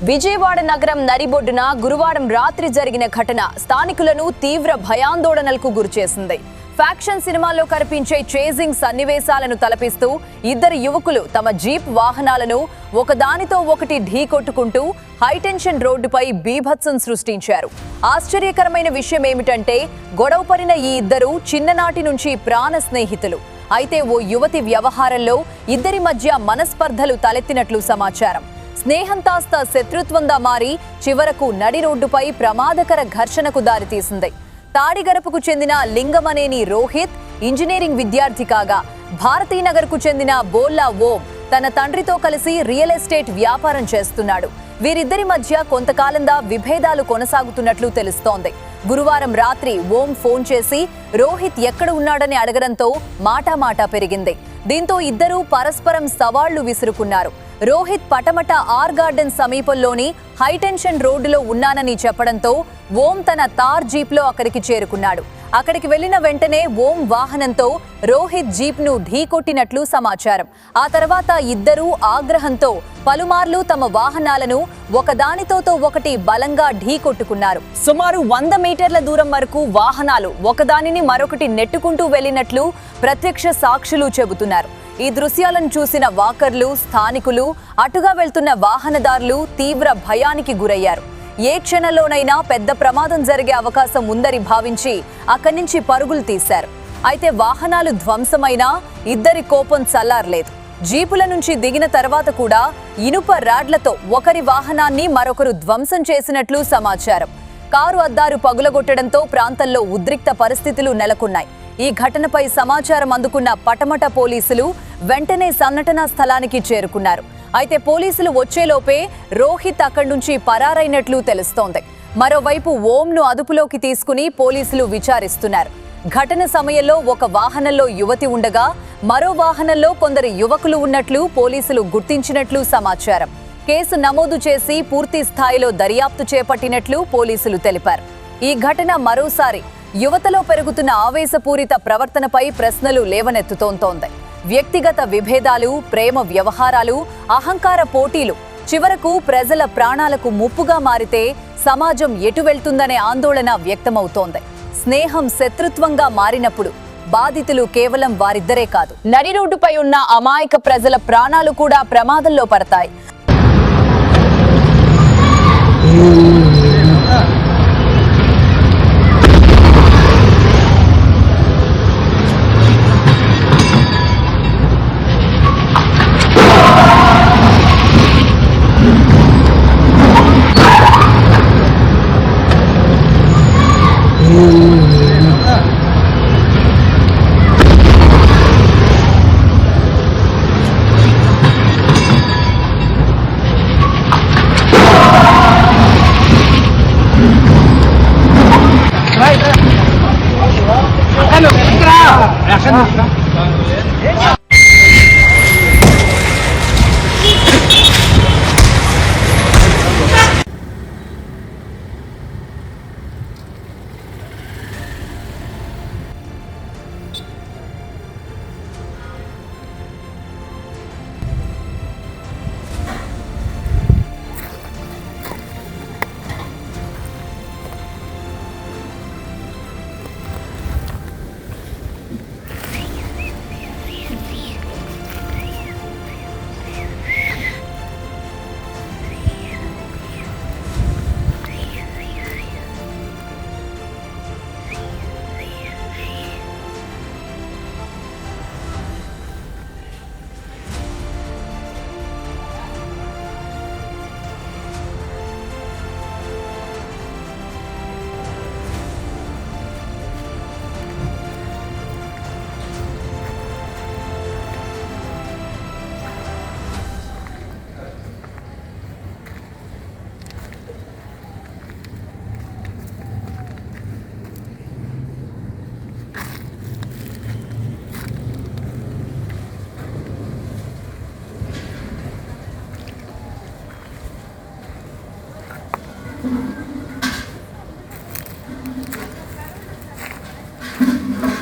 విజయవాడ నగరం నడిబొడ్డున గురువారం రాత్రి జరిగిన ఘటన స్థానికులను తీవ్ర భయాందోళనలకు గురిచేసింది. ఫ్యాక్షన్ సినిమాల్లో కనిపించే చేజింగ్ సన్నివేశాలను తలపిస్తూ ఇద్దరు యువకులు తమ జీప్ వాహనాలను ఒకదానితో ఒకటి ఢీకొట్టుకుంటూ హైటెన్షన్ రోడ్డుపై బీభత్సం సృష్టించారు. ఆశ్చర్యకరమైన విషయం ఏమిటంటే గొడవపడిన ఈ ఇద్దరు చిన్ననాటి నుంచి ప్రాణ స్నేహితులు. అయితే ఓ యువతి వ్యవహారంలో ఇద్దరి మధ్య మనస్పర్ధలు తలెత్తినట్లు సమాచారం. స్నేహం కాస్త శత్రుత్వంగా మారి చివరకు నడి రోడ్డుపై ప్రమాదకర ఘర్షణకు దారితీసింది. తాడిగరపుకు చెందిన లింగమనేని రోహిత్ ఇంజనీరింగ్ విద్యార్థి కాగా, భారతీనగర్కు చెందిన బోల్లా ఓం తన తండ్రితో కలిసి రియల్ ఎస్టేట్ వ్యాపారం చేస్తున్నాడు. వీరిద్దరి మధ్య కొంతకాలంగా విభేదాలు కొనసాగుతున్నట్లు తెలుస్తోంది. గురువారం రాత్రి ఓం ఫోన్ చేసి రోహిత్ ఎక్కడ ఉన్నాడని అడగడంతో మాటామాటా పెరిగింది. దీంతో ఇద్దరూ పరస్పరం సవాళ్లు విసురుకున్నారు. రోహిత్ పటమట ఆర్ గార్డెన్ సమీపంలోని హైటెన్షన్ రోడ్డులో ఉన్నానని చెప్పడంతో ఓం తన తార్ జీప్లో అక్కడికి చేరుకున్నాడు. అక్కడికి వెళ్లిన వెంటనే ఓం వాహనంతో రోహిత్ జీప్ను ఢీకొట్టినట్లు సమాచారం. ఆ తర్వాత ఇద్దరూ ఆగ్రహంతో పలుమార్లు తమ వాహనాలను ఒకదానితో ఒకటి బలంగా ఢీకొట్టుకున్నారు. సుమారు 100 మీటర్ల దూరం వరకు వాహనాలు ఒకదానిని మరొకటి నెట్టుకుంటూ వెళ్లినట్లు ప్రత్యక్ష సాక్షులు చెబుతున్నారు. ఈ దృశ్యాలను చూసిన వాకర్లు, స్థానికులు, అటుగా వెళ్తున్న వాహనదారులు తీవ్ర భయానికి గురయ్యారు. ఏ క్షణంలోనైనా పెద్ద ప్రమాదం జరిగే అవకాశం ఉందని భావించి అక్కడి నుంచి పరుగులు తీశారు. అయితే వాహనాలు ధ్వంసమైనా ఇద్దరి కోపం చల్లారలేదు. జీపుల నుంచి దిగిన తర్వాత కూడా ఇనుప రాడ్లతో ఒకరి వాహనాన్ని మరొకరు ధ్వంసం చేసినట్లు సమాచారం. కారు అద్దాలు పగులగొట్టడంతో ప్రాంతంలో ఉద్రిక్త పరిస్థితులు నెలకొన్నాయి. ఈ ఘటనపై సమాచారం అందుకున్న పటమట పోలీసులు వెంటనే సంఘటనా స్థలానికి చేరుకున్నారు. అయితే పోలీసులు వచ్చేలోపే రోహిత్ అక్కడి నుంచి పరారైనట్లు తెలుస్తోంది. మరోవైపు ఓంను అదుపులోకి తీసుకుని పోలీసులు విచారిస్తున్నారు. ఘటన సమయంలో ఒక వాహనంలో యువతి ఉండగా మరో వాహనంలో కొందరు యువకులు ఉన్నట్లు పోలీసులు గుర్తించినట్లు సమాచారం. కేసు నమోదు చేసి పూర్తి స్థాయిలో దర్యాప్తు చేపట్టినట్లు పోలీసులు తెలిపారు. ఈ ఘటన మరోసారి యువతలో పెరుగుతున్న ఆవేశపూరిత ప్రవర్తనపై ప్రశ్నలు లేవనెత్తుతోంది. వ్యక్తిగత విభేదాలు, ప్రేమ వ్యవహారాలు, అహంకార పోటీలు చివరకు ప్రజల ప్రాణాలకు ముప్పుగా మారితే సమాజం ఎటు వెళ్తుందనే ఆందోళన వ్యక్తమవుతోంది. స్నేహం శత్రుత్వంగా మారినప్పుడు బాధితులు కేవలం వారిద్దరే కాదు, నడి రోడ్డుపై ఉన్న అమాయక ప్రజల ప్రాణాలు కూడా ప్రమాదంలో పడతాయి. Action!